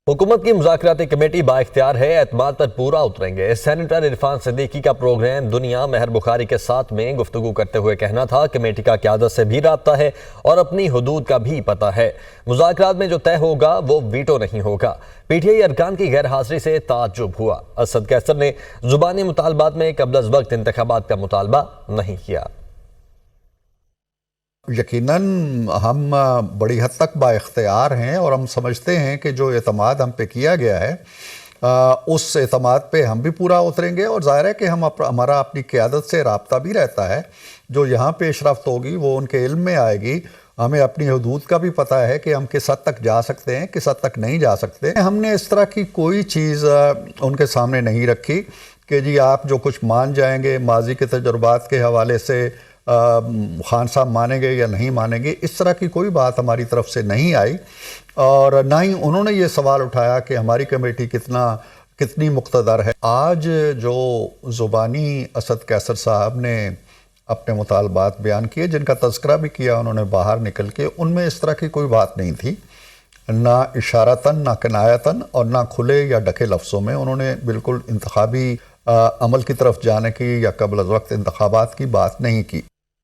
حکومت کی مذاکراتی کمیٹی بااختیار ہے، اعتماد پر پورا اتریں گے۔ سینیٹر عرفان صدیقی کا پروگرام دنیا مہر بخاری کے ساتھ میں گفتگو کرتے ہوئے کہنا تھا، کمیٹی کا قیادت سے بھی رابطہ ہے اور اپنی حدود کا بھی پتہ ہے۔ مذاکرات میں جو طے ہوگا وہ ویٹو نہیں ہوگا۔ پی ٹی آئی ارکان کی غیر حاضری سے تعجب ہوا۔ اسد قیصر نے زبانی مطالبات میں قبل از وقت انتخابات کا مطالبہ نہیں کیا۔ یقیناً ہم بڑی حد تک با اختیار ہیں اور ہم سمجھتے ہیں کہ جو اعتماد ہم پہ کیا گیا ہے اس اعتماد پہ ہم بھی پورا اتریں گے، اور ظاہر ہے کہ ہمارا اپنی قیادت سے رابطہ بھی رہتا ہے۔ جو یہاں پیش رفت ہوگی وہ ان کے علم میں آئے گی۔ ہمیں اپنی حدود کا بھی پتہ ہے کہ ہم کس حد تک جا سکتے ہیں، کس حد تک نہیں جا سکتے۔ ہم نے اس طرح کی کوئی چیز ان کے سامنے نہیں رکھی کہ جی آپ جو کچھ مان جائیں گے ماضی کے تجربات کے حوالے سے خان صاحب مانیں گے یا نہیں مانیں گے، اس طرح کی کوئی بات ہماری طرف سے نہیں آئی، اور نہ ہی انہوں نے یہ سوال اٹھایا کہ ہماری کمیٹی کتنی مقتدر ہے۔ آج جو زبانی اسد قیصر صاحب نے اپنے مطالبات بیان کیے، جن کا تذکرہ بھی کیا انہوں نے باہر نکل کے، ان میں اس طرح کی کوئی بات نہیں تھی، نہ اشارتاً نہ کنایتاً اور نہ کھلے یا ڈھکے لفظوں میں۔ انہوں نے بالکل انتخابی عمل کی طرف جانے کی یا قبل از وقت انتخابات کی بات نہیں کی۔